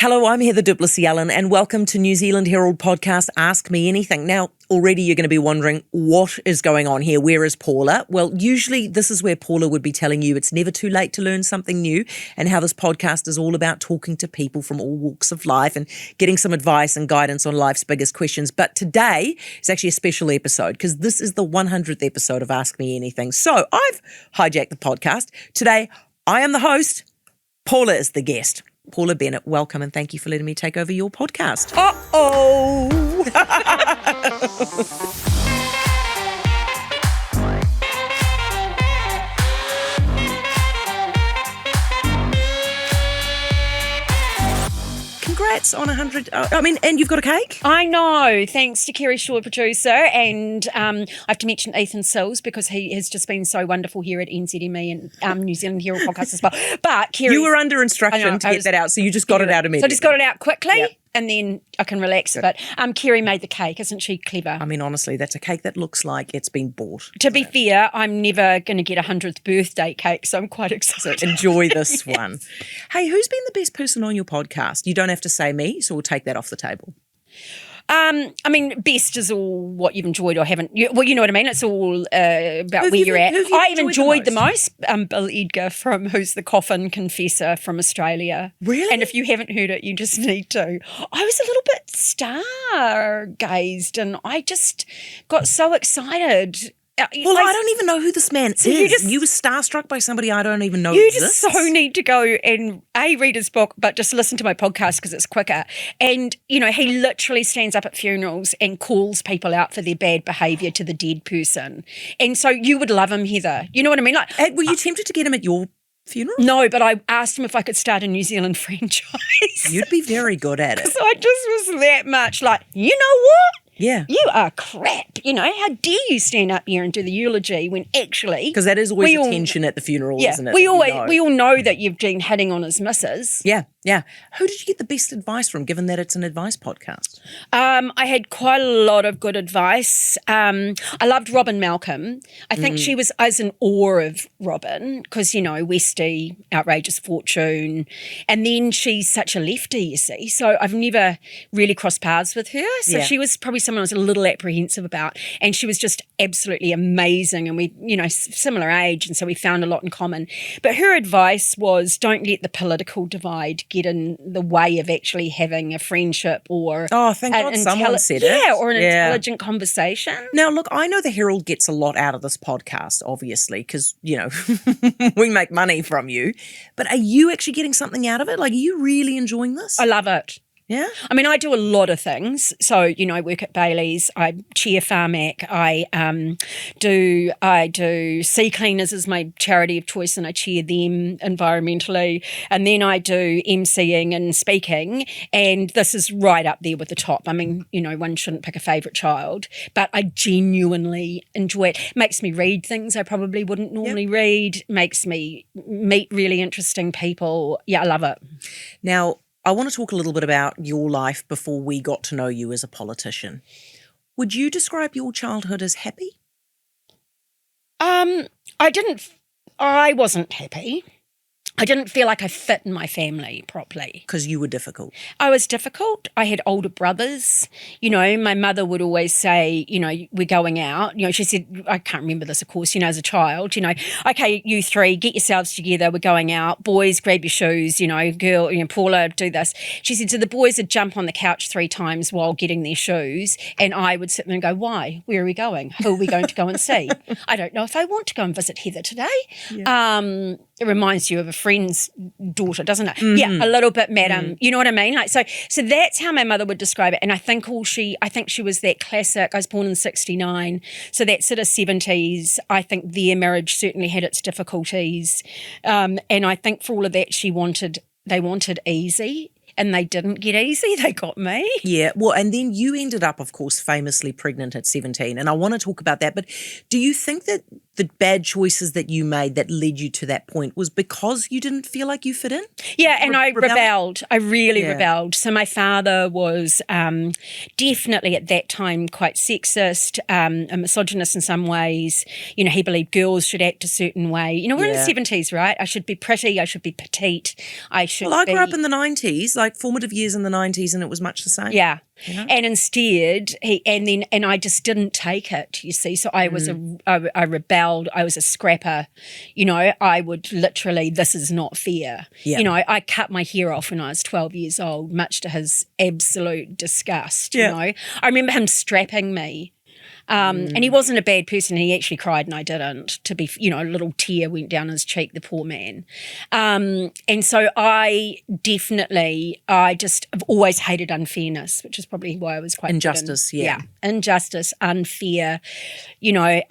Hello, I'm Heather du Plessis-Allan and welcome to New Zealand Herald podcast, Ask Me Anything. Now, already you're going to be wondering what is going on here. Where is Paula? Well, usually this is where Paula would be telling you it's never too late to learn something new and how this podcast is all about talking to people from all walks of life and getting some advice and guidance on life's biggest questions. But today is actually a special episode because this is the 100th episode of Ask Me Anything. So I've hijacked the podcast. Today, I am the host. Paula is the guest. Paula Bennett, welcome and thank you for letting me take over your podcast. Uh-oh! Congrats on 100. And you've got a cake? I know. Thanks to Kerry Shaw, producer. And I have to mention Ethan Sills because he has just been so wonderful here at NZME and New Zealand Herald podcast as well. But Kerry, you were under instruction to get that out, so you just got it out immediately. So I just got it out quickly. Yep. And then I can relax a bit. Kerry made the cake, isn't she clever? I mean, honestly, that's a cake that looks like it's been bought. To be fair, I'm never going to get a 100th birthday cake, so I'm quite excited. So enjoy this one. Hey, who's been the best person on your podcast? You don't have to say me, so we'll take that off the table. Best is all what you've enjoyed or haven't. You know what I mean? It's all about where you're at. I've enjoyed the most Bill Edgar from Who's the Coffin Confessor from Australia. Really? And if you haven't heard it, you just need to. I was a little bit stargazed and I just got so excited. I don't even know who this man is. You were starstruck by somebody I don't even know exists. You just so need to go and read his book, but just listen to my podcast because it's quicker. And, he literally stands up at funerals and calls people out for their bad behaviour to the dead person. And so you would love him, Heather. You know what I mean? Were you tempted to get him at your funeral? No, but I asked him if I could start a New Zealand franchise. You'd be very good at it. So I just was that much like, you know what? Yeah. You are crap. How dare you stand up here and do the eulogy when actually... Because that is always a tension at the funeral, isn't it? We all know that you've been hitting on his missus. Yeah. Who did you get the best advice from, given that it's an advice podcast? I had quite a lot of good advice. I loved Robin Malcolm. I think I was in awe of Robin because, Westie, outrageous fortune. And then she's such a lefty, you see. So I've never really crossed paths with her. So she was probably someone I was a little apprehensive about. And she was just absolutely amazing. And we, similar age. And so we found a lot in common. But her advice was don't let the political divide get in the way of actually having a friendship or thank God someone said it. Yeah, or an intelligent conversation. Now, look, I know the Herald gets a lot out of this podcast, obviously, because, we make money from you. But are you actually getting something out of it? Like, are you really enjoying this? I love it. Yeah? I mean, I do a lot of things. So, I work at Bailey's, I chair Pharmac, I do Sea Cleaners as my charity of choice and I chair them environmentally. And then I do emceeing and speaking. And this is right up there with the top. I mean, one shouldn't pick a favourite child, but I genuinely enjoy it. Makes me read things I probably wouldn't normally read, makes me meet really interesting people. Yeah, I love it. Now, I want to talk a little bit about your life before we got to know you as a politician. Would you describe your childhood as happy? I wasn't happy. I didn't feel like I fit in my family properly. Because you were difficult. I was difficult. I had older brothers. My mother would always say, we're going out. She said, I can't remember this, of course, as a child, okay, you three, get yourselves together. We're going out. Boys, grab your shoes, girl, Paula, do this. She said, so the boys would jump on the couch 3 times while getting their shoes. And I would sit there and go, why? Where are we going? Who are we going to go and see? I don't know if I want to go and visit Heather today. Yeah. It reminds you of a friend's daughter, doesn't it? Mm-hmm. Yeah, a little bit, madam. You know what I mean? So that's how my mother would describe it. And I think she was that classic. I was born in 1969, so that sort of 70s. I think their marriage certainly had its difficulties, and I think for all of that, they wanted easy. And they didn't get easy. They got me. Yeah. Well, and then you ended up, of course, famously pregnant at 17. And I want to talk about that. But do you think that the bad choices that you made that led you to that point was because you didn't feel like you fit in? Yeah, and I rebelled. I really Yeah. rebelled. So my father was definitely at that time quite sexist, a misogynist in some ways. You know, he believed girls should act a certain way. You know, we're in the Yeah. 70s, right? I should be pretty, I should be petite, I should Well, I be... grew up in the 90s, like formative years in the 90s, and it was much the same. Yeah. You know? And instead, I just didn't take it, you see. So I was I rebelled. I was a scrapper. You know, I would literally, this is not fair. Yeah. You know, I cut my hair off when I was 12 years old, much to his absolute disgust, Yeah. you know. I remember him strapping me. And he wasn't a bad person. He actually cried and I didn't. To be, you know, a little tear went down his cheek, the poor man. And so I've always hated unfairness, which is probably why I was quite... Injustice, yeah. Injustice, unfair, you know,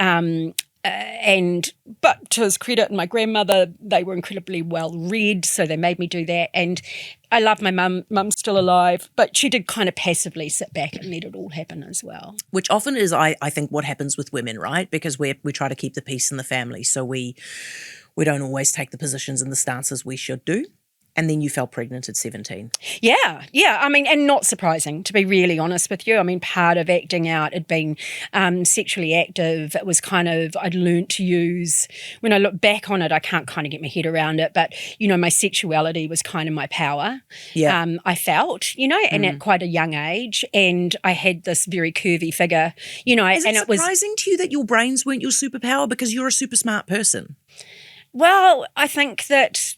but to his credit and my grandmother, they were incredibly well read, so they made me do that. And I love my mum. Mum's still alive, but she did kind of passively sit back and let it all happen as well. Which often is, I think, what happens with women, right? Because we try to keep the peace in the family, so we don't always take the positions and the stances we should do. And then you fell pregnant at 17. Yeah. I mean, and not surprising, to be really honest with you. I mean, part of acting out had been sexually active. It was kind of, I'd learnt to use, when I look back on it, I can't kind of get my head around it, but, you know, my sexuality was kind of my power. Yeah. I felt, you know, and at quite a young age. And I had this very curvy figure, you know. Is it and surprising to you that your brains weren't your superpower because you're a super smart person? Well, I think that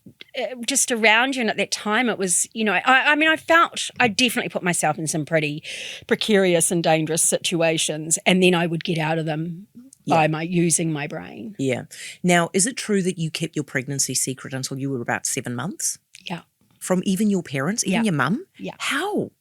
just around you and at that time it was, you know, I mean, I definitely put myself in some pretty precarious and dangerous situations, and then I would get out of them by using my brain. Yeah. Now, is it true that you kept your pregnancy secret until you were about 7 months? Yeah. From even your parents, even your mum? Yeah. How?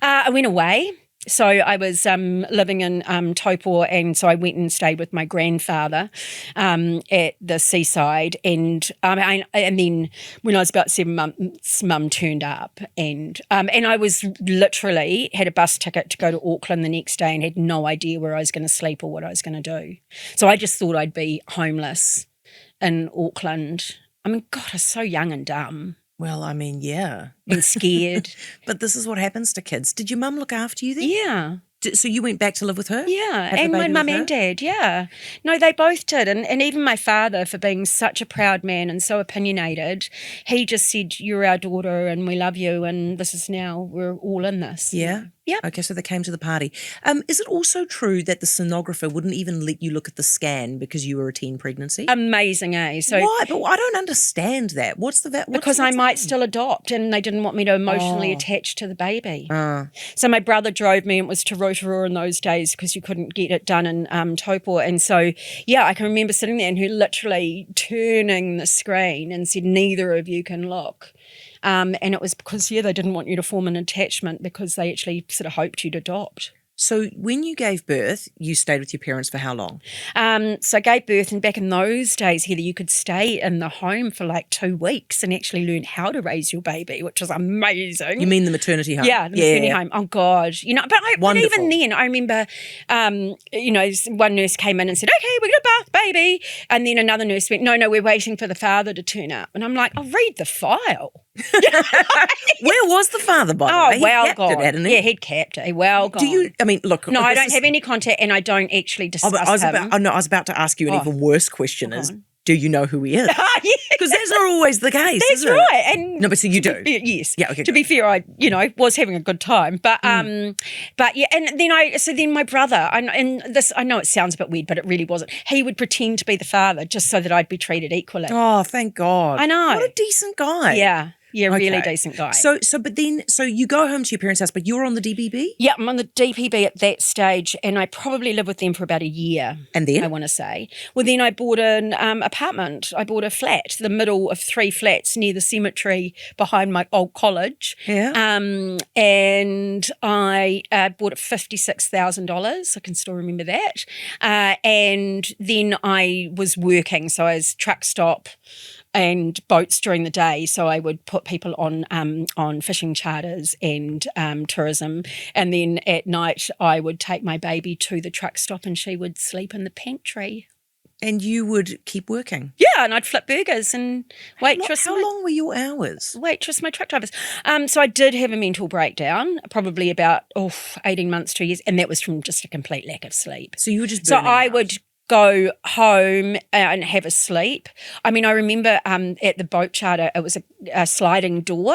I went away. So I was living in Taupo, and so I went and stayed with my grandfather at the seaside. And then when I was about 7 months, Mum turned up, and I was literally had a bus ticket to go to Auckland the next day and had no idea where I was going to sleep or what I was going to do. So I just thought I'd be homeless in Auckland. I mean, God, I was so young and dumb. Well, I mean, yeah. And scared. But this is what happens to kids. Did your mum look after you then? Yeah. So you went back to live with her? Yeah, Had the and my baby mum with her? and dad, yeah. No, they both did. And even my father, for being such a proud man and so opinionated, he just said, you're our daughter and we love you and this is now, we're all in this. Yeah? Yeah. Okay, so they came to the party. Is it also true that the sonographer wouldn't even let you look at the scan because you were a teen pregnancy? Amazing, eh? So Why? But I don't understand that. because I might still adopt and they didn't want me to emotionally attach to the baby. So my brother drove me, and it was to Rotorua in those days because you couldn't get it done in Taupo. And so, yeah, I can remember sitting there and her literally turning the screen and said, neither of you can look. And it was because, they didn't want you to form an attachment because they actually sort of hoped you'd adopt. So when you gave birth, you stayed with your parents for how long? So I gave birth, and back in those days, Heather, you could stay in the home for like 2 weeks and actually learn how to raise your baby, which was amazing. You mean the maternity home? Yeah, the maternity home. Oh, God. You know, but even then, I remember, one nurse came in and said, okay, we're going to bath baby. And then another nurse went, no, we're waiting for the father to turn up. And I'm like, I'll read the file. Where was the father, by the way? Oh, well, He capped it, hadn't he? Yeah, he'd capped it. Well, gone. Do you, I mean, look. No, I don't have any contact, and I don't actually discuss him. I was about to ask you an even worse question is, do you know who he is? Because that's not always the case. That's is it? right. And no, but so you do. Yes. Yeah. Okay. To be fair, I was having a good time, but yeah. And then my brother, and this, I know it sounds a bit weird, but it really wasn't. He would pretend to be the father just so that I'd be treated equally. Oh, thank God. I know. What a decent guy. Yeah. Yeah, really Okay. decent guy. So you go home to your parents' house, but you're on the DBB? Yeah, I'm on the DPB at that stage, and I probably lived with them for about a year. And then? I want to say. Well, then I bought an apartment. I bought a flat, the middle of 3 flats near the cemetery behind my old college. Yeah. And I bought it $56,000. I can still remember that. And then I was working, so I was truck stop and boats during the day, so I would put people on fishing charters and tourism, and then at night I would take my baby to the truck stop and she would sleep in the pantry. And you would keep working? Yeah, and I'd flip burgers and waitress. How long were your hours? Waitress my truck drivers. So I did have a mental breakdown, probably about 18 months, 2 years, and that was from just a complete lack of sleep. So you were just So burning I out. would go home and have a sleep. I mean, I remember at the boat charter, it was a sliding door,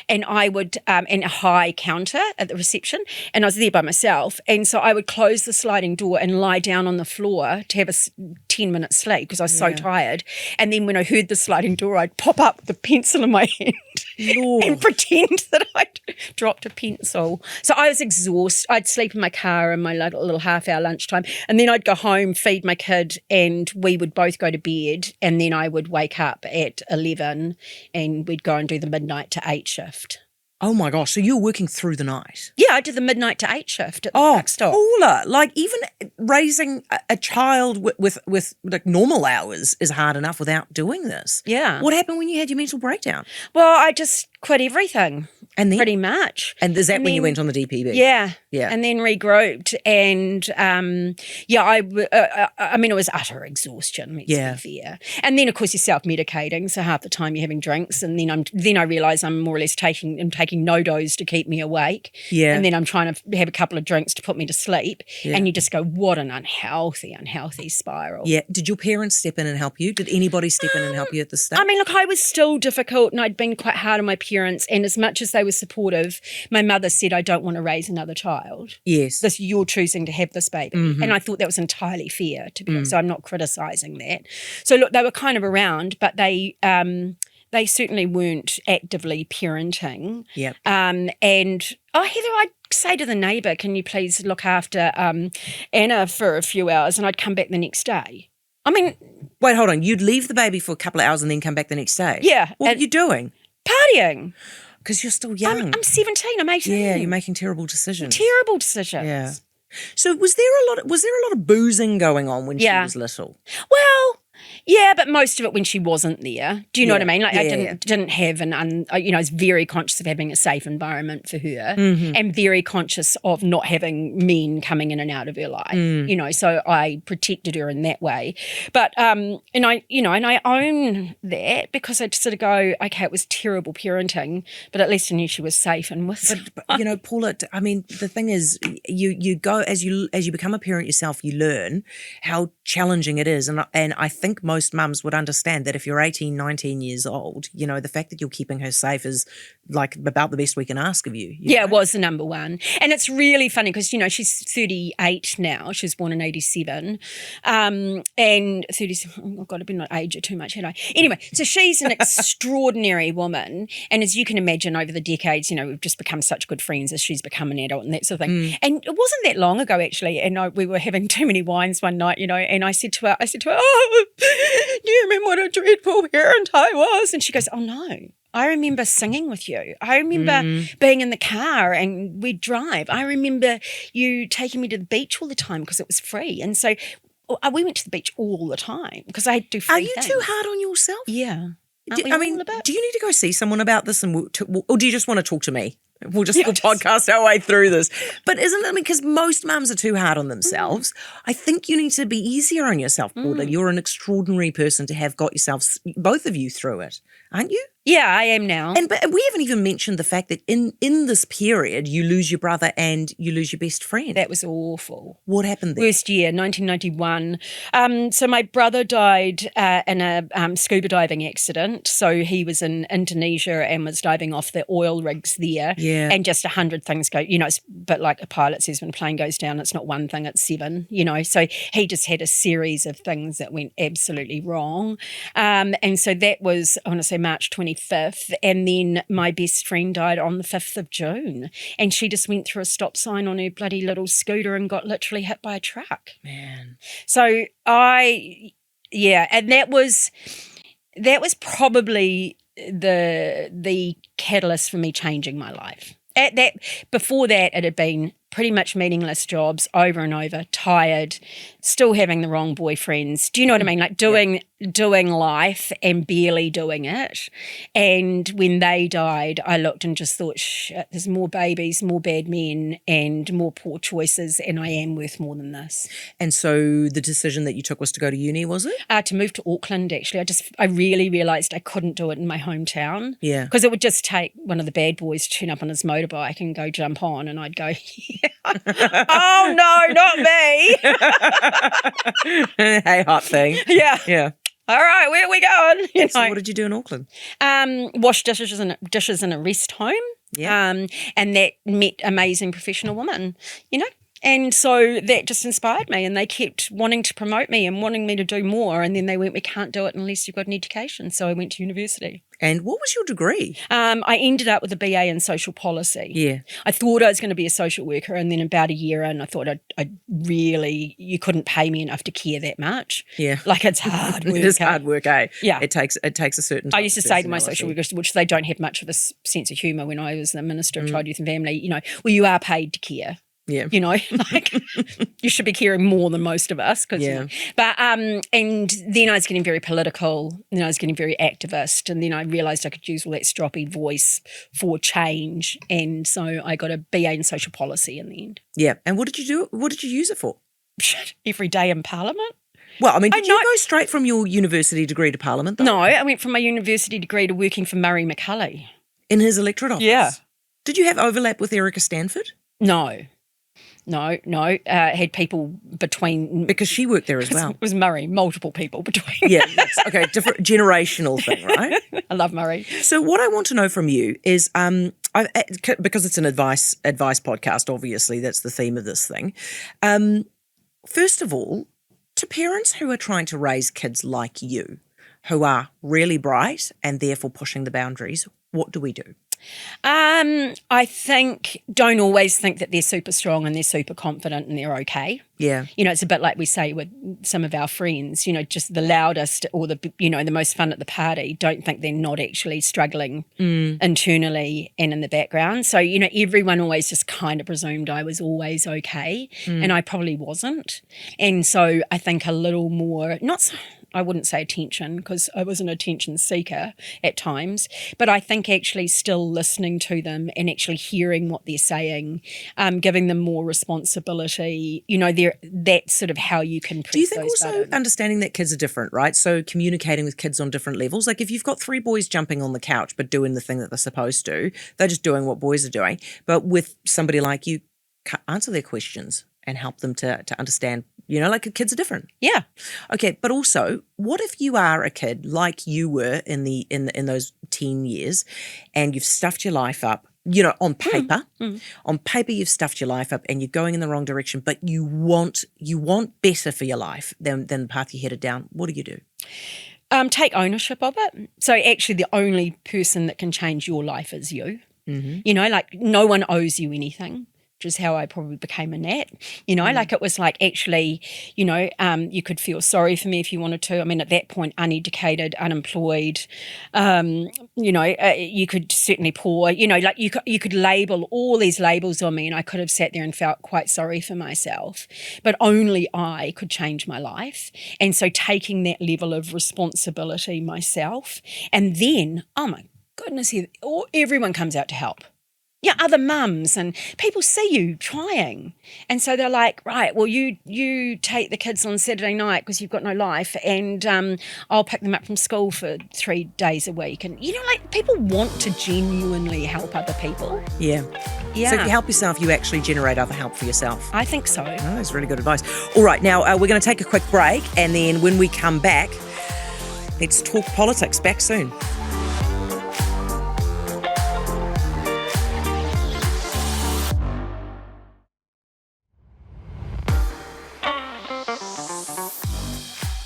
and I would and a high counter at the reception, and I was there by myself, and so I would close the sliding door and lie down on the floor to have a 10-minute sleep because I was so tired. And then when I heard the sliding door, I'd pop up with a pencil in my hand Lord. and pretend that I'd dropped a pencil. So I was exhausted. I'd sleep in my car in my little half-hour lunchtime, and then I'd go home, feed my kid, and we would both go to bed, and then I would wake up at 11 and we'd go and do the midnight to 8 shift. Oh my gosh, so you were working through the night? Yeah, I did the midnight to 8 shift at the truck stop. Paula, like even raising a child with like normal hours is hard enough without doing this. Yeah. What happened when you had your mental breakdown? Well, I just quit everything. And then? Pretty much. And is that when you went on the DPB? Yeah. Yeah. And then regrouped. And, I mean, it was utter exhaustion, let's be fair. And then, of course, you're self-medicating, so half the time you're having drinks, and then I realise I'm more or less taking no-dose to keep me awake. Yeah. And then I'm trying to have a couple of drinks to put me to sleep. Yeah. And you just go, what an unhealthy spiral. Yeah. Did your parents step in and help you? Did anybody step in and help you at this stage? I mean, look, I was still difficult, and I'd been quite hard on my parents, and as much as they were supportive, my mother said, I don't want to raise another child. Yes. You're choosing to have this baby. Mm-hmm. And I thought that was entirely fair, to be honest, so I'm not criticising that. So look, they were kind of around, but they certainly weren't actively parenting. Yep. And, Heather, I'd say to the neighbour, can you please look after Anna for a few hours, and I'd come back the next day. I mean... Wait, hold on. You'd leave the baby for a couple of hours and then come back the next day? Yeah. What were you doing? Partying. Because you're still young. I'm 17, I'm 18. Yeah, you're making terrible decisions. Terrible decisions. Yeah. So was there a lot of boozing going on when she was little? Well, yeah, but most of it when she wasn't there. Do you know what I mean? Like I didn't have I was very conscious of having a safe environment for her, and very conscious of not having men coming in and out of her life. So I protected her in that way. But and I own that because I just sort of go, okay, it was terrible parenting, but at least I knew she was safe and with. But Paula, I mean, the thing is, you go as you become a parent yourself, you learn how challenging it is, and I think most mums would understand that if you're 18, 19 years old, the fact that you're keeping her safe is like about the best we can ask of you. Yeah, it was the number one. And it's really funny because, she's 38 now. She was born in 87. And 37, oh God, I've been not aged too much, had I? Anyway, so she's an extraordinary woman. And as you can imagine, over the decades, we've just become such good friends as she's become an adult and that sort of thing. And it wasn't that long ago, actually. And we were having too many wines one night, and I said to her, oh, do you remember what a dreadful parent I was? And she goes, oh no, I remember singing with you. I remember being in the car and we'd drive. I remember you taking me to the beach all the time because it was free. And so we went to the beach all the time because I do free things. Are you too hard on yourself? Yeah. Do you need to go see someone about this, or do you just want to talk to me? We'll podcast our way through this. But isn't it, because most mums are too hard on themselves. I think you need to be easier on yourself, Paula. You're an extraordinary person to have got yourself, both of you, through it, aren't you? Yeah, I am now. But we haven't even mentioned the fact that in this period, you lose your brother and you lose your best friend. That was awful. What happened there? Worst year, 1991. So my brother died in a scuba diving accident. So he was in Indonesia and was diving off the oil rigs there. Yeah. And just 100 things go, it's a bit like a pilot says when a plane goes down, it's not one thing, it's 7, So he just had a series of things that went absolutely wrong. And so that was, I want to say, March 25th. And then my best friend died on the 5th of June. And she just went through a stop sign on her bloody little scooter and got literally hit by a truck. Man. So and that was probably the catalyst for me changing my life. Before that, it had been pretty much meaningless jobs over and over, tired, still having the wrong boyfriends. Do you know what I mean? Like doing doing life and barely doing it. And when they died, I looked and just thought, shit, there's more babies, more bad men, and more poor choices, and I am worth more than this. And so the decision that you took was to go to uni, was it? To move to Auckland, actually. I really realised I couldn't do it in my hometown. Yeah. Because it would just take one of the bad boys to turn up on his motorbike and go jump on, and I'd go, yeah. Oh, no, not me. Hey, hot thing. Yeah. Yeah. All right, where are we going? So what did you do in Auckland? Wash dishes in a rest home. Yeah. And that met amazing professional women, And so that just inspired me, and they kept wanting to promote me and wanting me to do more. And then they went, we can't do it unless you've got an education. So I went to university. And what was your degree? I ended up with a BA in social policy. Yeah. I thought I was going to be a social worker, and then about a year in, I thought you couldn't pay me enough to care that much. Yeah. Like, it's hard work. It is hard work, eh? Yeah. It takes a certain I used to say to my personality. social workers, which they don't have much of a sense of humour when I was the Minister of Child, Youth and Family, well, you are paid to care. Yeah. Like you should be caring more than most of us. Yeah. But and then I was getting very political, and then I was getting very activist, and then I realised I could use all that stroppy voice for change, and so I got a BA in social policy in the end. Yeah. And what did you do? What did you use it for? Every day in Parliament. Well, I mean, did you go straight from your university degree to Parliament, though? No, I went from my university degree to working for Murray McCulley. In his electorate office? Yeah. Did you have overlap with Erica Stanford? No. Had people between... Because she worked there as well. It was Murray, multiple people between. Yeah, that's, okay, different generational thing, right? I love Murray. So what I want to know from you is, because it's an advice podcast, obviously, that's the theme of this thing. First of all, to parents who are trying to raise kids like you, who are really bright and therefore pushing the boundaries, what do we do? I think don't always think that they're super strong and they're super confident and they're okay. Yeah. It's a bit like we say with some of our friends, just the loudest or the most fun at the party, don't think they're not actually struggling internally and in the background. So, everyone always just kind of presumed I was always okay, and I probably wasn't. And so I think a little more, I wouldn't say attention, because I was an attention seeker at times, but I think actually still listening to them and actually hearing what they're saying, giving them more responsibility, that's sort of how you can press. Do you think those also buttons. understanding that kids are different, right? So communicating with kids on different levels. Like if you've got 3 boys jumping on the couch but doing the thing that they're supposed to, they're just doing what boys are doing. But with somebody like you, answer their questions and help them to understand, like kids are different. Yeah. Okay, but also, what if you are a kid like you were in those teen years, and you've stuffed your life up, on paper. On paper, you've stuffed your life up and you're going in the wrong direction, but you want better for your life than the path you headed down. What do you do? Take ownership of it. So actually the only person that can change your life is you. Like no one owes you anything. Which is how I probably became a nat, like it was like actually, you could feel sorry for me if you wanted to. I mean, at that point, uneducated, unemployed, you could certainly pour, like you could label all these labels on me, and I could have sat there and felt quite sorry for myself, but only I could change my life. And so taking that level of responsibility myself, and then, oh my goodness, everyone comes out to help. Yeah, other mums and people see you trying. And so they're like, right, well, you take the kids on Saturday night because you've got no life, and I'll pick them up from school for 3 days a week. And, like people want to genuinely help other people. Yeah. Yeah. So if you help yourself, you actually generate other help for yourself. I think so. Oh, that's really good advice. All right, now we're going to take a quick break, and then when we come back, let's talk politics. Back soon.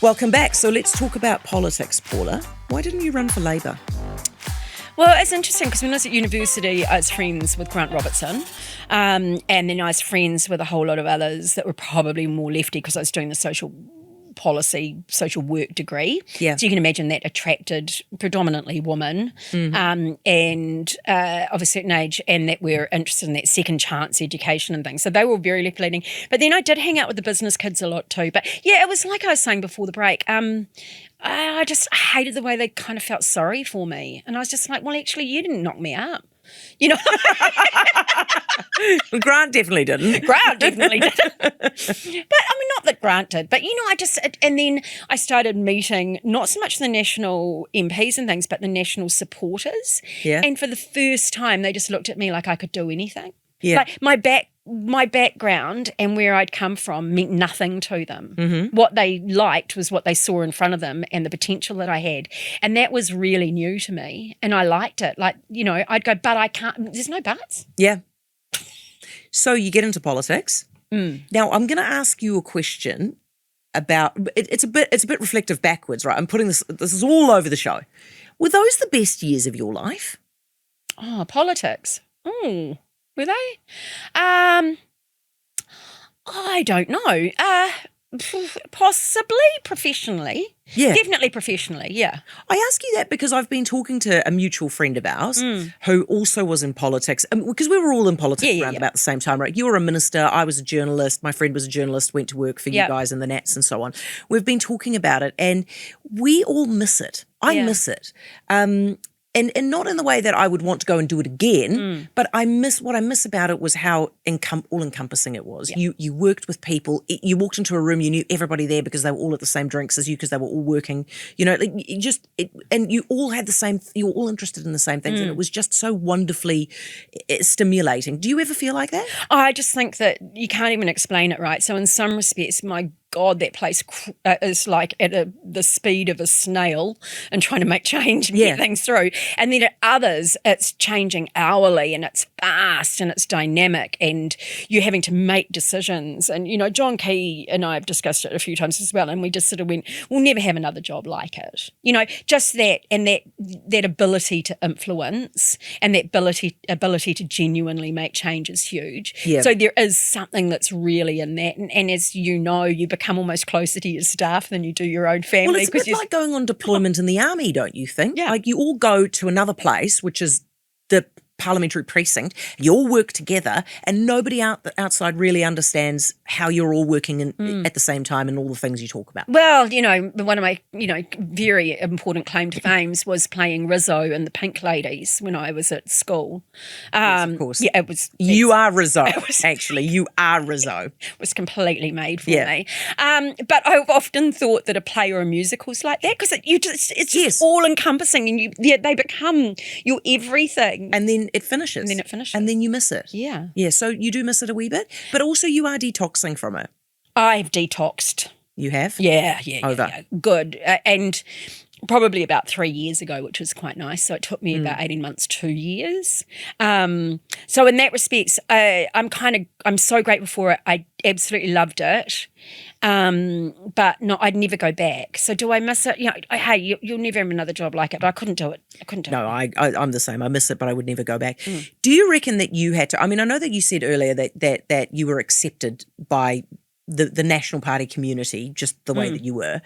Welcome back. So let's talk about politics, Paula. Why didn't you run for Labour? Well, it's interesting because when I was at university, I was friends with Grant Robertson, and then I was friends with a whole lot of others that were probably more lefty because I was doing the social policy social work degree. Yeah. So you can imagine that attracted predominantly women and of a certain age, and that were interested in that second chance education and things. So they were very left-leaning. But then I did hang out with the business kids a lot too. But yeah, it was like I was saying before the break. I just hated the way they kind of felt sorry for me. And I was just like, well, actually, you didn't knock me up. You know? Well, Grant definitely didn't. Grant definitely didn't. But I mean, not that Grant did, but and then I started meeting not so much the national MPs and things, but the national supporters. Yeah. And for the first time, they just looked at me like I could do anything. Yeah. Like my background and where I'd come from meant nothing to them. Mm-hmm. What they liked was what they saw in front of them and the potential that I had. And that was really new to me. And I liked it. Like, I'd go, but I can't, there's no buts. Yeah. So you get into politics. Now I'm going to ask you a question about, it's a bit reflective backwards, right? I'm putting this is all over the show. Were those the best years of your life? Oh, politics. Were they? I don't know. Possibly professionally. Yeah. Definitely professionally, yeah. I ask you that because I've been talking to a mutual friend of ours who also was in politics, because we were all in politics around about the same time, right? You were a minister, I was a journalist, my friend was a journalist, went to work for you guys in the Nats and so on. We've been talking about it and we all miss it. I miss it. And not in the way that I would want to go and do it again, but what I miss about it was how all-encompassing it was. Yeah. You worked with people. You walked into a room, you knew everybody there because they were all at the same drinks as you because they were all working. And you all had the same, you were all interested in the same things and it was just so wonderfully stimulating. Do you ever feel like that? I just think that you can't even explain it right. So in some respects, my God, that place is like at the speed of a snail and trying to make change and get things through. And then at others, it's changing hourly and it's fast and it's dynamic and you're having to make decisions. And, John Key and I have discussed it a few times as well, and we just sort of went, we'll never have another job like it. Just that and that ability to influence and that ability to genuinely make change is huge. Yeah. So there is something that's really in that. And as you know, you become almost closer to your staff than you do your own family. Well, it's a bit like going on deployment in the army, don't you think? Yeah. Like you all go to another place, which is the parliamentary precinct, you all work together and nobody outside really understands how you're all working at the same time and all the things you talk about. Well, one of my, very important claim to fame was playing Rizzo in the Pink Ladies when I was at school. Yes, of course. Yeah, it was. You are Rizzo, actually. You are Rizzo. It was completely made for me. But I've often thought that a play or a musical is like that because it's just all-encompassing and they become your everything. And then it finishes. And then you miss it. Yeah. Yeah, so you do miss it a wee bit, but also you are detoxing from it. I've detoxed. You have? Yeah. Over. Yeah. Good. And probably about 3 years ago, which was quite nice. So it took me about 18 months, 2 years. So in that respect, I'm so grateful for it. I absolutely loved it. But no, I'd never go back. So do I miss it? Hey, you'll never have another job like it, but I couldn't do it. No, I'm the same. I miss it, but I would never go back. Do you reckon that you had to, I know that you said earlier that you were accepted by the National Party community, just the way that you were.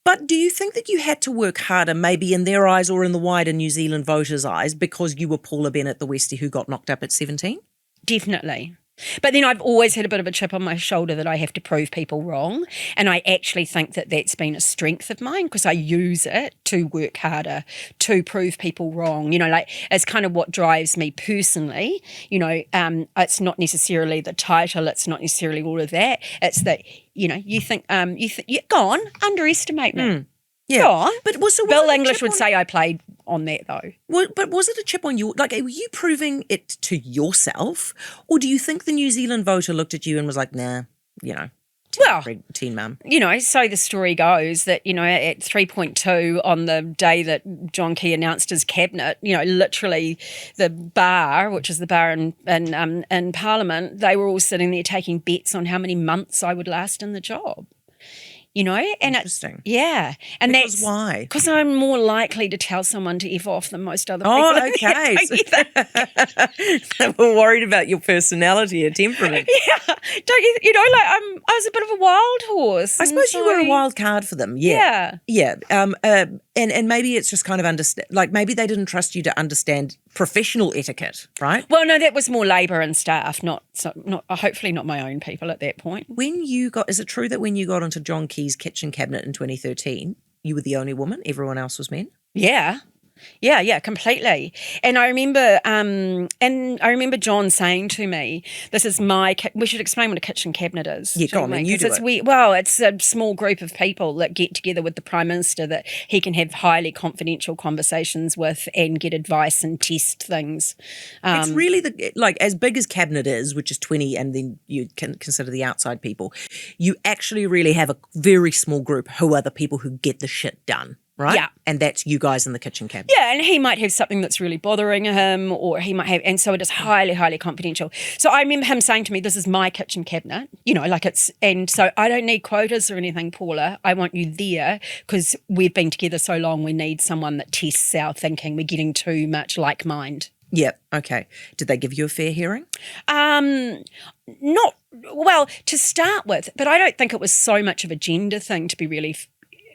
But do you think that you had to work harder, maybe in their eyes or in the wider New Zealand voters' eyes, because you were Paula Bennett, the Westie who got knocked up at 17? Definitely. But then I've always had a bit of a chip on my shoulder that I have to prove people wrong. And I actually think that that's been a strength of mine because I use it to work harder, to prove people wrong. It's kind of what drives me personally. It's not necessarily the title. It's not necessarily all of that. It's that, you think, go on, underestimate me. Yeah. Go on. But Bill English would say I played on that though. But was it a chip on your, were you proving it to yourself? Or do you think the New Zealand voter looked at you and was like, nah, teen mum? So the story goes that, at 3.2 on the day that John Key announced his cabinet, literally the bar, which is the bar in Parliament, they were all sitting there taking bets on how many months I would last in the job. you know? And Interesting. And Because that's why? Because I'm more likely to tell someone to F off than most other people. Oh, okay. They were worried about your personality or temperament. Yeah. Don't you, you know, like I was a bit of a wild horse. I suppose you were a wild card for them. Yeah. And maybe it's just kind of like maybe they didn't trust you to understand professional etiquette, right? Well, no, that was more Labor and staff, not hopefully not my own people at that point. Is it true that when you got into John Key's kitchen cabinet in 2013, you were the only woman, everyone else was men? Yeah. Yeah, completely. And I remember John saying to me, "This is we should explain what a kitchen cabinet is." Yeah, go on, and you do it. It's a small group of people that get together with the Prime Minister that he can have highly confidential conversations with and get advice and test things. It's really as big as cabinet is, which is 20, and then you can consider the outside people. You actually really have a very small group who are the people who get the shit done. Right? Yeah. And that's you guys in the kitchen cabinet. Yeah, and he might have something that's really bothering him, or he might have, and so it is highly, highly confidential. So I remember him saying to me, "This is my kitchen cabinet," and so I don't need quotas or anything, Paula. I want you there because we've been together so long, we need someone that tests our thinking. We're getting too much like mind. Yeah, okay. Did they give you a fair hearing? Not, well, to start with, but I don't think it was so much of a gender thing to be really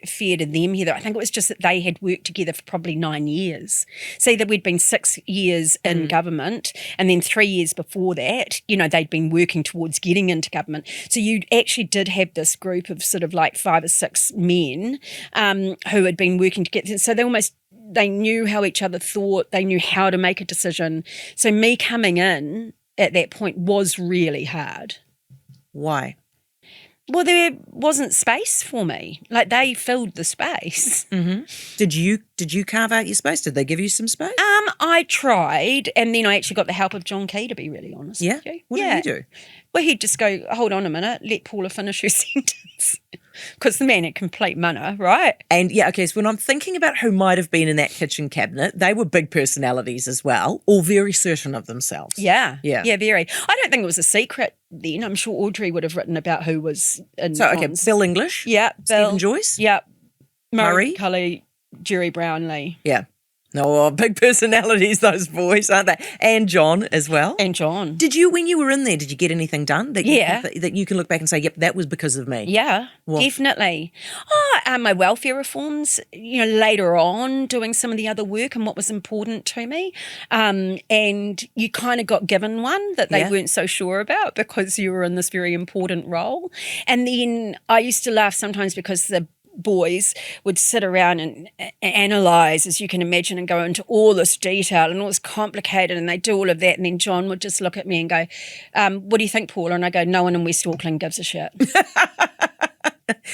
fair to them, Heather. I think it was just that they had worked together for probably 9 years. See, that we'd been 6 years in government, and then 3 years before that, they'd been working towards getting into government. So you actually did have this group of sort of like 5 or 6 men who had been working together. So they knew how each other thought, they knew how to make a decision. So me coming in at that point was really hard. Why? Well, there wasn't space for me. Like, they filled the space. Mm-hmm. Did you carve out your space? Did they give you some space? I tried, and then I actually got the help of John Key, to be really honest with you. What did he do? Well, he'd just go, "Hold on a minute, let Paula finish her sentence." Because the man had complete munner, right? And so when I'm thinking about who might have been in that kitchen cabinet, they were big personalities as well, all very certain of themselves. Yeah, very. I don't think it was a secret then. I'm sure Audrey would have written about who was in. So, okay, Bill English. Yeah, Bill. Stephen Joyce. Yeah, Murray Cully, Jerry Brownlee. Yeah. No, big personalities, those boys, aren't they? And John as well. And John. When you were in there, did you get anything done that you can look back and say, yep, that was because of me? Yeah, definitely. My welfare reforms, later on doing some of the other work and what was important to me. And you kind of got given one that they weren't so sure about because you were in this very important role. And then I used to laugh sometimes because the boys would sit around and analyse, as you can imagine, and go into all this detail and all this complicated, and they do all of that, and then John would just look at me and go, "What do you think, Paula?" And I go, "No one in West Auckland gives a shit."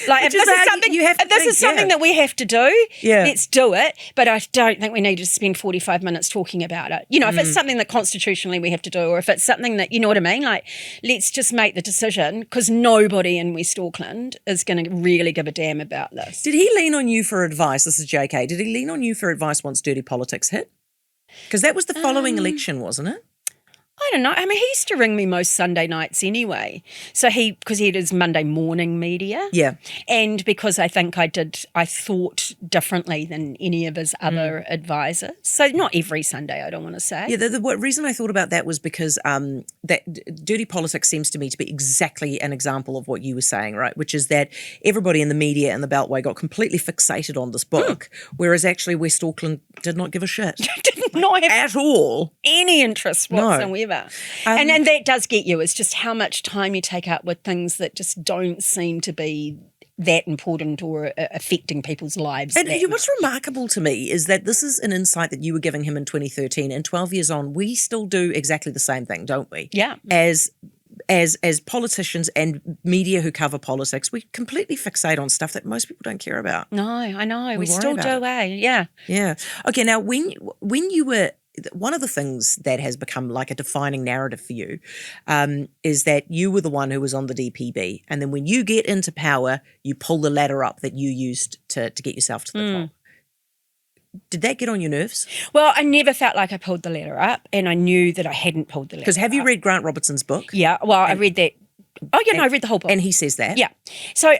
Like, if this is something that we have to do, let's do it. But I don't think we need to spend 45 minutes talking about it. If it's something that constitutionally we have to do, or if it's something that, you know what I mean? Like, let's just make the decision, because nobody in West Auckland is going to really give a damn about this. Did he lean on you for advice? This is JK. Did he lean on you for advice once Dirty Politics hit? Because that was the following election, wasn't it? I don't know. I mean, he used to ring me most Sunday nights anyway. So because he had his Monday morning media. Yeah. And because I think I thought differently than any of his other advisors. So not every Sunday, I don't want to say. Yeah, the reason I thought about that was because that Dirty Politics seems to me to be exactly an example of what you were saying, right? Which is that everybody in the media and the Beltway got completely fixated on this book, whereas actually West Auckland did not give a shit. Did not have at all any interest whatsoever. And that does get you. It's just how much time you take up with things that just don't seem to be that important or affecting people's lives. And what's remarkable to me is that this is an insight that you were giving him in 2013, and 12 years on, we still do exactly the same thing, don't we? Yeah. As politicians and media who cover politics, we completely fixate on stuff that most people don't care about. No, I know. We still do, Yeah. Yeah. Okay, now when you were, one of the things that has become like a defining narrative for you is that you were the one who was on the DPB, and then when you get into power, you pull the ladder up that you used to get yourself to the top. Did that get on your nerves? Well, I never felt like I pulled the ladder up, and I knew that I hadn't pulled the ladder up. Because have you read Grant Robertson's book? Yeah, well, I read that. Oh, yeah, I read the whole book. And he says that? Yeah. So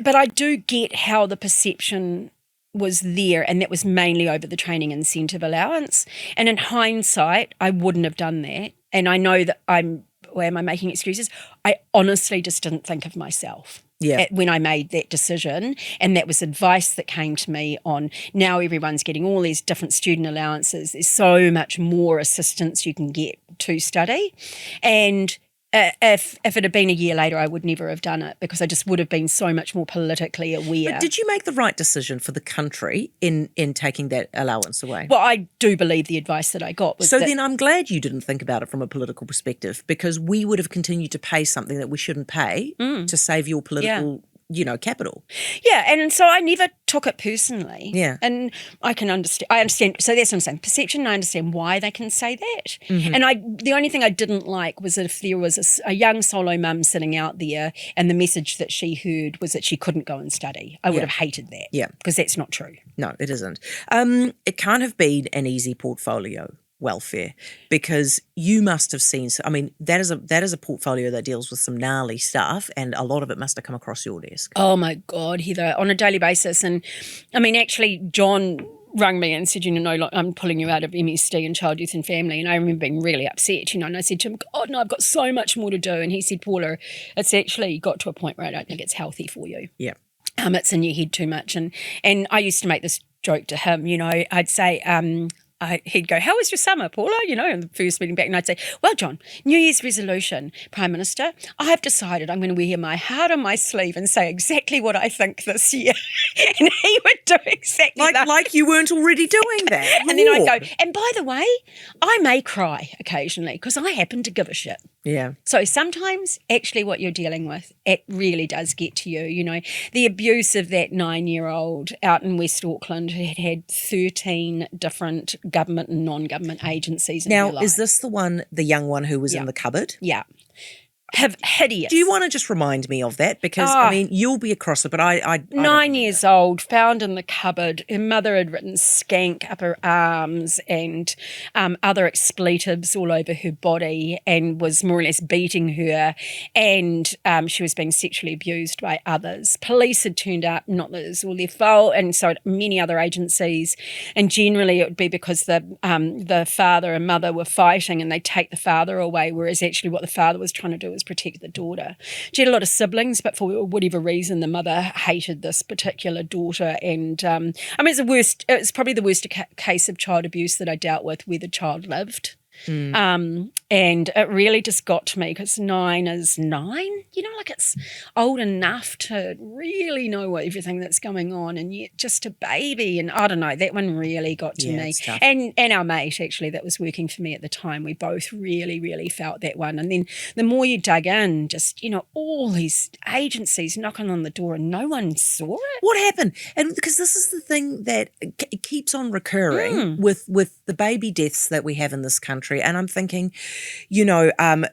but I do get how the perception was there, and that was mainly over the training incentive allowance. And in hindsight, I wouldn't have done that. And I know that am I making excuses? I honestly just didn't think of myself. When I made that decision, and that was advice that came to me on now everyone's getting all these different student allowances. There's so much more assistance you can get to study. And if it had been a year later, I would never have done it because I just would have been so much more politically aware. But did you make the right decision for the country in taking that allowance away? Well, I do believe the advice that I got was then I'm glad you didn't think about it from a political perspective, because we would have continued to pay something that we shouldn't pay to save your political capital. Yeah, and so I never took it personally. Yeah. And I understand. So that's what I'm saying. Perception, I understand why they can say that. Mm-hmm. And the only thing I didn't like was if there was a young solo mum sitting out there and the message that she heard was that she couldn't go and study. I would have hated that. Yeah. Because that's not true. No, it isn't. It can't have been an easy portfolio, welfare, because you must have seen, I mean, that is a portfolio that deals with some gnarly stuff, and a lot of it must have come across your desk. Oh my God, Heather, on a daily basis. And I mean, actually, John rang me and said, like, I'm pulling you out of MSD and Child, Youth and Family. And I remember being really upset, and I said to him, God, no, I've got so much more to do. And he said, Paula, it's actually got to a point where I don't think it's healthy for you. Yeah. It's in your head too much. And I used to make this joke to him, I'd say, he'd go, how was your summer, Paula? In the first meeting back. And I'd say, well, John, New Year's resolution, Prime Minister, I have decided I'm going to wear my heart on my sleeve and say exactly what I think this year. And he would do exactly that. Like you weren't already doing that. And then I'd go, and by the way, I may cry occasionally because I happen to give a shit. Yeah. So sometimes actually what you're dealing with, it really does get to you. The abuse of that 9-year-old out in West Auckland who had 13 different government and non-government agencies in their life. Now, is this the young one who was in the cupboard? Yeah. Hideous. Do you want to just remind me of that? Because, I mean, you'll be across it, but I 9 years old, found in the cupboard. Her mother had written skank up her arms and other expletives all over her body, and was more or less beating her, and she was being sexually abused by others. Police had turned up, not that it was all their fault, and so many other agencies, and generally it would be because the father and mother were fighting and they'd take the father away, whereas actually what the father was trying to do was protect the daughter. She had a lot of siblings, but for whatever reason, the mother hated this particular daughter. And it's probably the worst case of child abuse that I dealt with where the child lived. And it really just got to me because 9 is 9, it's old enough to really know everything that's going on, and yet just a baby. And I don't know, that one really got to me. And our mate actually that was working for me at the time, we both really, really felt that one. And then the more you dug in, just, all these agencies knocking on the door and no one saw it. What happened? And because this is the thing that keeps on recurring with the baby deaths that we have in this country. And I'm thinking,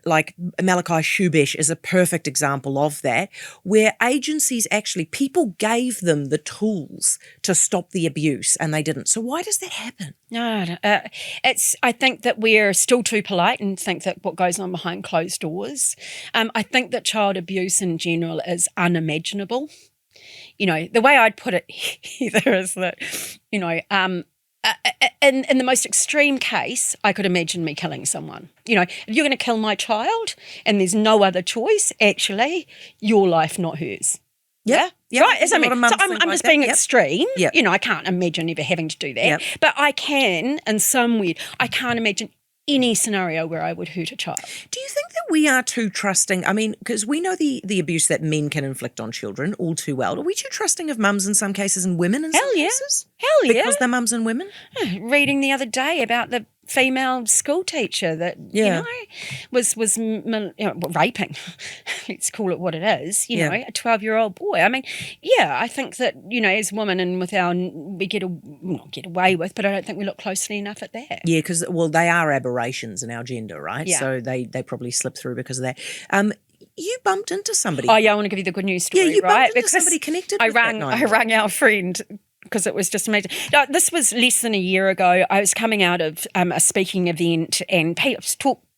like Malachi Shubesh is a perfect example of that, where agencies actually, people gave them the tools to stop the abuse and they didn't. So why does that happen? No, I think that we're still too polite and think that what goes on behind closed doors. I think that child abuse in general is unimaginable. The way I'd put it, Heather, is that, in the most extreme case, I could imagine me killing someone. If you're going to kill my child and there's no other choice, actually, your life, not hers. Yeah. Right. So I'm just being extreme. Yep. I can't imagine ever having to do that. Yep. But I can, in some weird, I can't imagine any scenario where I would hurt a child. Do you think that we are too trusting? I mean, because we know the abuse that men can inflict on children all too well. Are we too trusting of mums in some cases and women in some cases? Hell yeah. Because they're mums and women? Reading the other day about the female school teacher that, was raping, let's call it what it is, a 12-year-old boy. I mean, I think that, as women and with we not get away with, but I don't think we look closely enough at that. Yeah, because, they are aberrations in our gender, right? Yeah. So they probably slip through because of that. You bumped into somebody. Oh, yeah, I want to give you the good news story, right? Yeah, you bumped into because somebody connected I with that I rang our friend because it was just amazing. No, this was less than a year ago. I was coming out of a speaking event and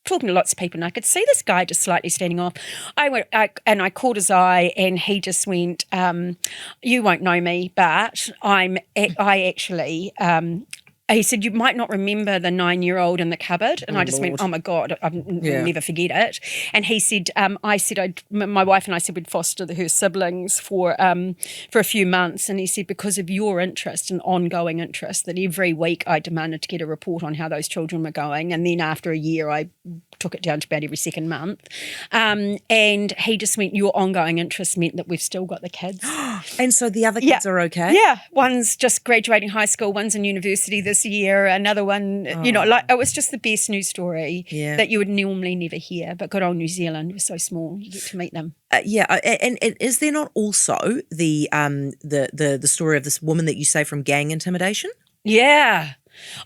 talking to lots of people, and I could see this guy just slightly standing off. I caught his eye, and he just went, "You won't know me, but he said, you might not remember the 9-year-old in the cupboard." And I just went, oh, my God, I'll never forget it. And he said, my wife and I said we'd foster her siblings for a few months. And he said, because of your interest and ongoing interest, that every week I demanded to get a report on how those children were going. And then after a year, I took it down to about every second month. And he just went, your ongoing interest meant that we've still got the kids. And so the other kids are okay? Yeah. One's just graduating high school, one's in university this year, another one, it was just the best news story that you would normally never hear. But good old New Zealand was so small, you get to meet them. And is there not also the story of this woman that you say from gang intimidation? Yeah.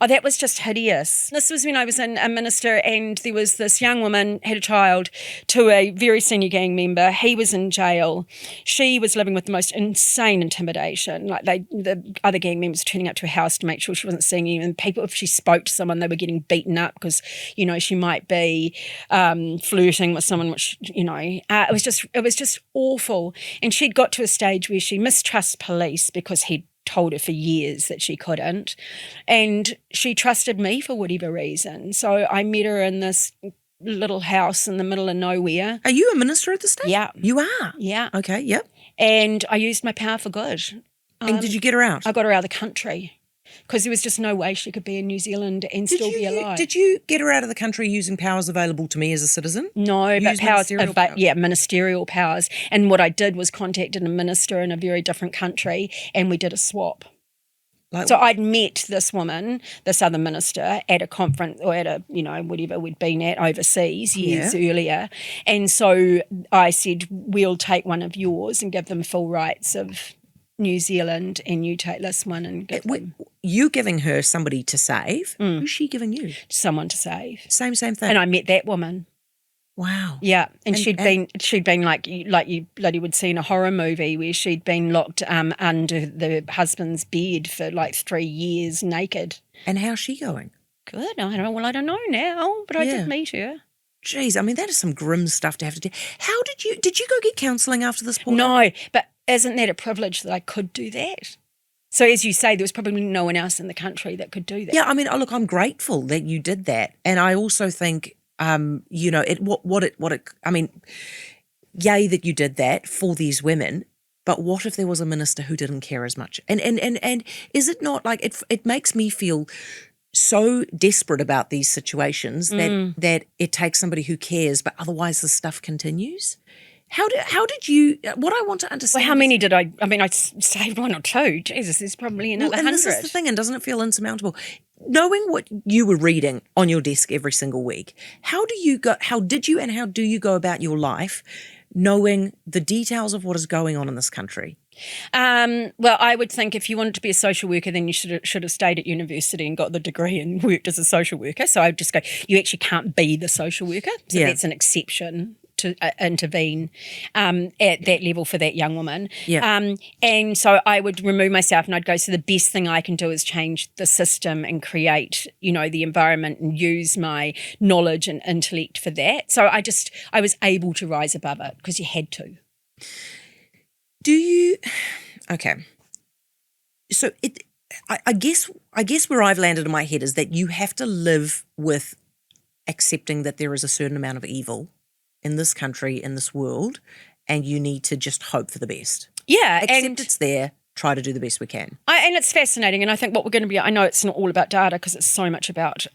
Oh, that was just hideous. This was when I was a minister, and there was this young woman, had a child, to a very senior gang member. He was in jail. She was living with the most insane intimidation. Like the other gang members turning up to her house to make sure she wasn't seeing anyone. People, if she spoke to someone, they were getting beaten up because, she might be flirting with someone, which, it was just awful. And she'd got to a stage where she mistrusts police because he'd told her for years that she couldn't, and she trusted me for whatever reason. So I met her in this little house in the middle of nowhere. Are you a minister at this stage? Yeah. You are? Yeah. Okay, yep. And I used my power for good. And did you get her out? I got her out of the country because there was just no way she could be in New Zealand and still be alive. Did you get her out of the country using powers available to me as a citizen? No, but ministerial powers. And what I did was contacted a minister in a very different country, and we did a swap. So I'd met this woman, this other minister, at a conference or at a, whatever we'd been at overseas years earlier. And so I said, we'll take one of yours and give them full rights of New Zealand, and you take this one and give them. You giving her somebody to save? Who's she giving you? Someone to save. Same thing. And I met that woman. Wow. Yeah, and she'd been like you bloody would see in a horror movie, where she'd been locked under the husband's bed for like 3 years naked. And how's she going? Good. I don't know now, but I did meet her. Jeez, I mean, that is some grim stuff to have to do. How did you go get counselling after this point? No, but isn't that a privilege that I could do that? So as you say, there was probably no one else in the country that could do that. Yeah, I mean, look, I'm grateful that you did that, and I also think, I mean, yay that you did that for these women. But what if there was a minister who didn't care as much? And is it not like it makes me feel so desperate about these situations that it takes somebody who cares, but otherwise the stuff continues? How did you? What I want to understand. Well, how many did I? I mean, I saved one or two. Jesus, there's probably another 100. And this is the thing, and doesn't it feel insurmountable? Knowing what you were reading on your desk every single week, how do you go about your life, knowing the details of what is going on in this country? Well, I would think if you wanted to be a social worker, then you should have stayed at university and got the degree and worked as a social worker. So I would just go, you actually can't be the social worker. So that's an exception to intervene at that level for that young woman. Yeah. And so I would remove myself and I'd go, so the best thing I can do is change the system and create, the environment and use my knowledge and intellect for that. So I was able to rise above it because you had to. Okay. So I guess where I've landed in my head is that you have to live with accepting that there is a certain amount of evil in this country, in this world, and you need to just hope for the best. Yeah. Accept it's there, try to do the best we can. And it's fascinating, and I think what we're going to be, I know it's not all about data because it's so much about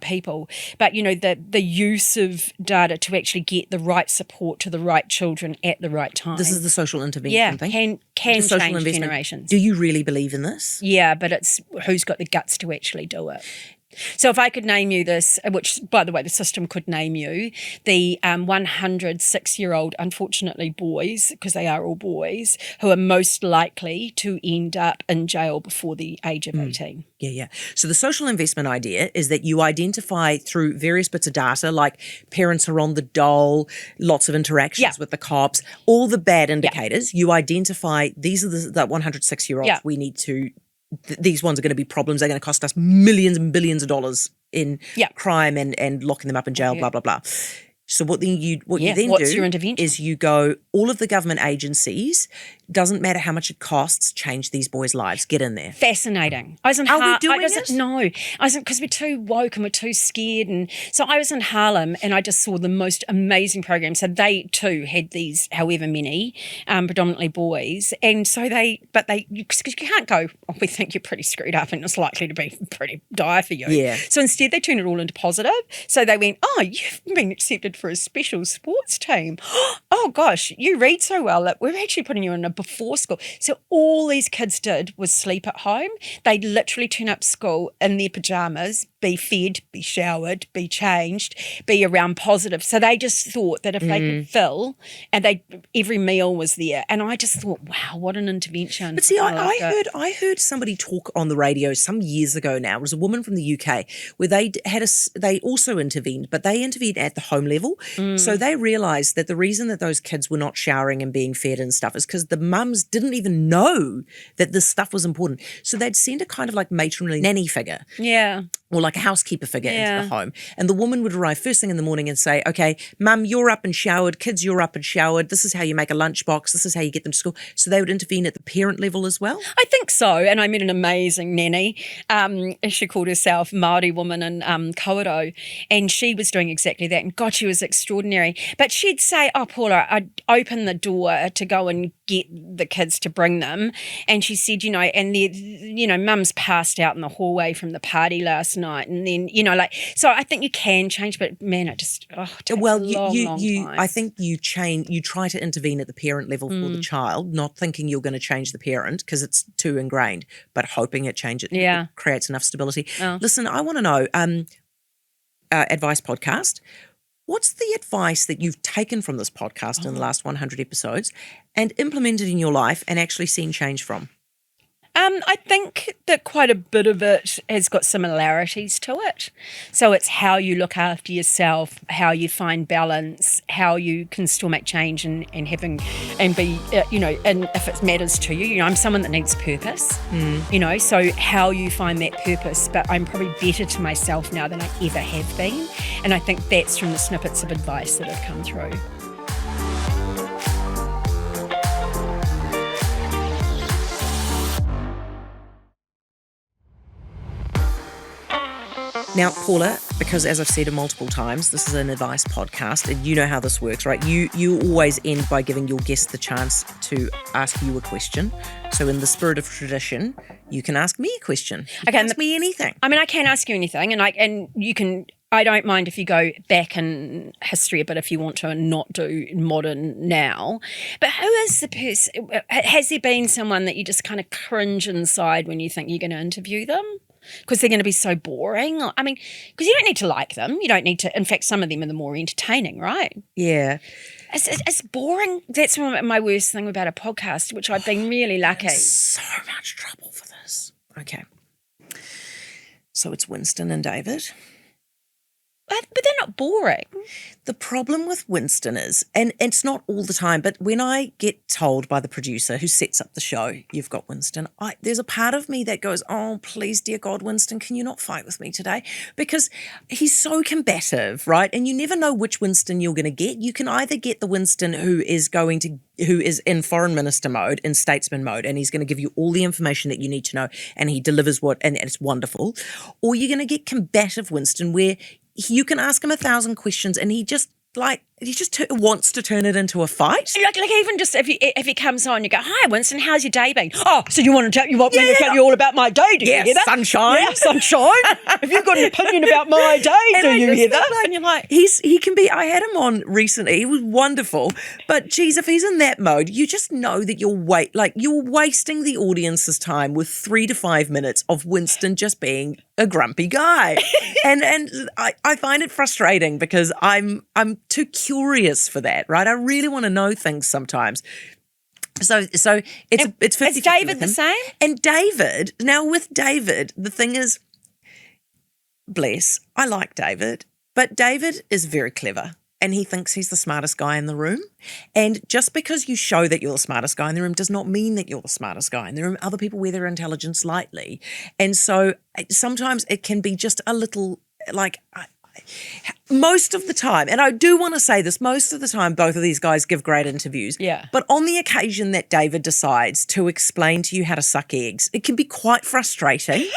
people, but, the use of data to actually get the right support to the right children at the right time. This is the social intervention thing? Can change generations. Do you really believe in this? Yeah, but it's who's got the guts to actually do it. So if I could name you this, which, by the way, the system could name you, the 100 6-year-old, unfortunately, boys, because they are all boys, who are most likely to end up in jail before the age of 18. Yeah. So the social investment idea is that you identify through various bits of data, like parents are on the dole, lots of interactions with the cops, all the bad indicators. You identify these are the 100 6-year-olds we need to. These ones are going to be problems. They're going to cost us millions and billions of dollars in Yeah. crime and locking them up in jail, blah, blah, blah. So what you then What's do your intervention? is you go, all of the government agencies, doesn't matter how much it costs, change these boys' lives. Get in there. Fascinating. I was in Are we doing it? No, I wasn't, because we're too woke and we're too scared. And so I was in Harlem and I just saw the most amazing program. So they too had these, however many, predominantly boys. And so because you can't go, oh, we think you're pretty screwed up and it's likely to be pretty dire for you. Yeah. So instead they turned it all into positive. So they went, oh, you've been accepted for a special sports team. Oh gosh, you read so well that we're actually putting you in a before school. So all these kids did was sleep at home. They'd literally turn up school in their pajamas, be fed, be showered, be changed, be around positive. So they just thought that if they could fill, and every meal was there. And I just thought, wow, what an intervention. But see, I heard somebody talk on the radio some years ago now. It was a woman from the UK where they also intervened, but they intervened at the home level. So they realised that the reason that those kids were not showering and being fed and stuff is because the mums didn't even know that this stuff was important. So they'd send a kind of like matronly nanny figure. Yeah. Or like a housekeeper figure into the home. And the woman would arrive first thing in the morning and say, okay, mum, you're up and showered. Kids, you're up and showered. This is how you make a lunchbox. This is how you get them to school. So they would intervene at the parent level as well? I think so. And I met an amazing nanny. She called herself Māori woman in Kawerau. And she was doing exactly that. And God, she was extraordinary. But she'd say, oh, Paula, I'd open the door to go and get the kids to bring them. And she said, mum's passed out in the hallway from the party last night. And then, so I think you can change, but man, it just takes a long time. I think you try to intervene at the parent level for the child, not thinking you're going to change the parent because it's too ingrained, but hoping it changes. Yeah. It creates enough stability. Oh. Listen, I want to know, advice podcast, what's the advice that you've taken from this podcast in the last 100 episodes and implemented in your life and actually seen change from? I think that quite a bit of it has got similarities to it. So it's how you look after yourself, how you find balance, how you can still make change and be, and if it matters to you. I'm someone that needs purpose, so how you find that purpose. But I'm probably better to myself now than I ever have been. And I think that's from the snippets of advice that have come through. Now, Paula, because as I've said multiple times, this is an advice podcast and you know how this works, right? You always end by giving your guest the chance to ask you a question. So in the spirit of tradition, you can ask me a question. You can ask me anything. I mean, I can ask you anything and you can... I don't mind if you go back in history a bit if you want to and not do modern now. But who is the person? Has there been someone that you just kind of cringe inside when you think you're going to interview them? Because they're going to be so boring. I mean, because you don't need to like them. You don't need to. In fact, some of them are the more entertaining, right? Yeah. It's boring. That's my worst thing about a podcast, which I've been really lucky. So much trouble for this. Okay. So it's Winston and David. But they're not boring. The problem with Winston is, and it's not all the time, but when I get told by the producer who sets up the show, you've got Winston, there's a part of me that goes, oh, please, dear God, Winston, can you not fight with me today? Because he's so combative, right? And you never know which Winston you're going to get. You can either get the Winston who is in foreign minister mode, in statesman mode, and he's going to give you all the information that you need to know, and he delivers and it's wonderful. Or you're going to get combative Winston where you can ask him 1,000 questions and he just wants to turn it into a fight. Like even just if he comes on, you go, "Hi, Winston, how's your day been?" Oh, so you want me to tell you all about my day? Do you hear that? Sunshine. Yeah, sunshine. Have you got an opinion about my day? Do you hear that? And you're like, he can be. I had him on recently. He was wonderful. But geez, if he's in that mode, you just know that you're wasting the audience's time with 3 to 5 minutes of Winston just being a grumpy guy. and I find it frustrating because I'm too curious for that, right? I really want to know things sometimes. So it's 50-50. Is David the same? And David, the thing is, bless, I like David, but David is very clever. And he thinks he's the smartest guy in the room. And just because you show that you're the smartest guy in the room does not mean that you're the smartest guy in the room. Other people wear their intelligence lightly. And so sometimes it can be just a little most of the time, and I do want to say this, most of the time both of these guys give great interviews. Yeah. But on the occasion that David decides to explain to you how to suck eggs, it can be quite frustrating.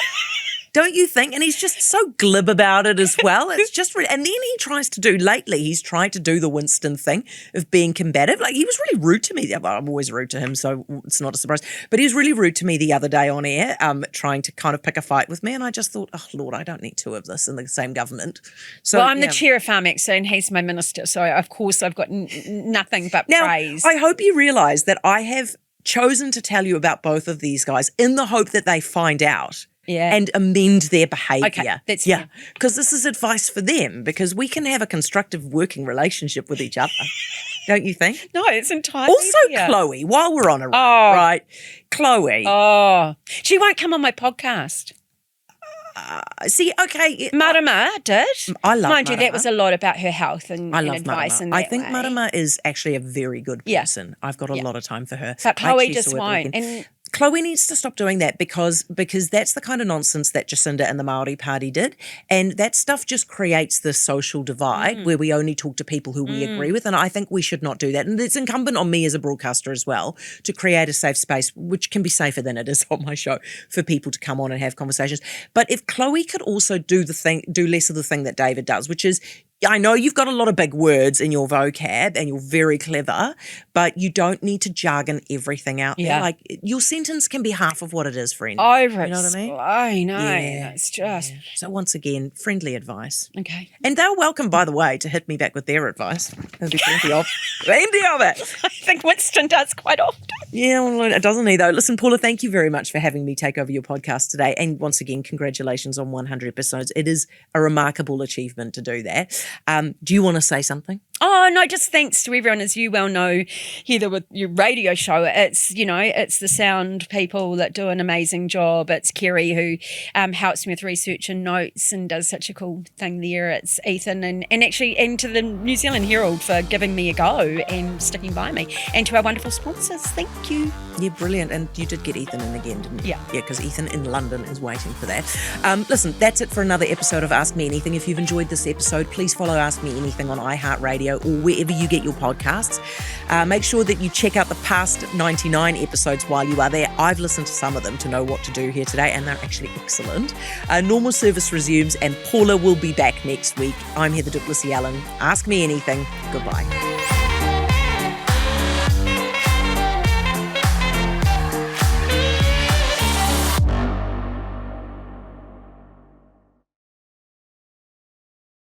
Don't you think? And he's just so glib about it as well. It's just and then he tries to do he's tried to do the Winston thing of being combative. Like, he was really rude to me. I'm always rude to him, so it's not a surprise. But he was really rude to me the other day on air, trying to kind of pick a fight with me. And I just thought, oh, Lord, I don't need two of this in the same government. So, well, I'm the chair of Farmex, and he's my minister. So, of course, I've got nothing but praise. I hope you realise that I have chosen to tell you about both of these guys in the hope that they find out. Yeah. And amend their behaviour. Okay, that's fine. Because this is advice for them, because we can have a constructive working relationship with each other, don't you think? No, it's entirely Also, fair. Chloe, while we're on her, right? Chloe. Oh, she won't come on my podcast. See, okay. Marama did. I love Mind you, Marama. that was a lot about her health and advice. Marama. I think Marama is actually a very good person. I've got a lot of time for her. But Chloe just won't. And Chloe needs to stop doing that because that's the kind of nonsense that Jacinda and the Māori Party did. And that stuff just creates this social divide where we only talk to people who we agree with. And I think we should not do that. And it's incumbent on me as a broadcaster as well to create a safe space, which can be safer than it is on my show, for people to come on and have conversations. But if Chloe could also do less of the thing that David does, which is, I know you've got a lot of big words in your vocab and you're very clever, but you don't need to jargon everything out there. Like, your sentence can be half of what it is, friend. over You know what I mean? I know. Yeah. It's just So once again, friendly advice. okay. And they're welcome, by the way, to hit me back with their advice. There'll be plenty of it. I think Winston does quite often. Yeah, well, doesn't he though? Listen, Paula, thank you very much for having me take over your podcast today. And once again, congratulations on 100 episodes. It is a remarkable achievement to do that. Do you want to say something? Oh, no, just thanks to everyone. As you well know, Heather, with your radio show, it's the sound people that do an amazing job. It's Kerry who helps me with research and notes and does such a cool thing there. It's Ethan and to the New Zealand Herald for giving me a go and sticking by me. And to our wonderful sponsors, thank you. Yeah, brilliant. And you did get Ethan in again, didn't you? Yeah. Yeah, because Ethan in London is waiting for that. Listen, that's it for another episode of Ask Me Anything. If you've enjoyed this episode, please follow Ask Me Anything on iHeartRadio or wherever you get your podcasts. Make sure that you check out the past 99 episodes while you are there. I've listened to some of them to know what to do here today, and they're actually excellent. Normal service resumes, and Paula will be back next week. I'm Heather du Plessis-Allan. Ask Me Anything. Goodbye.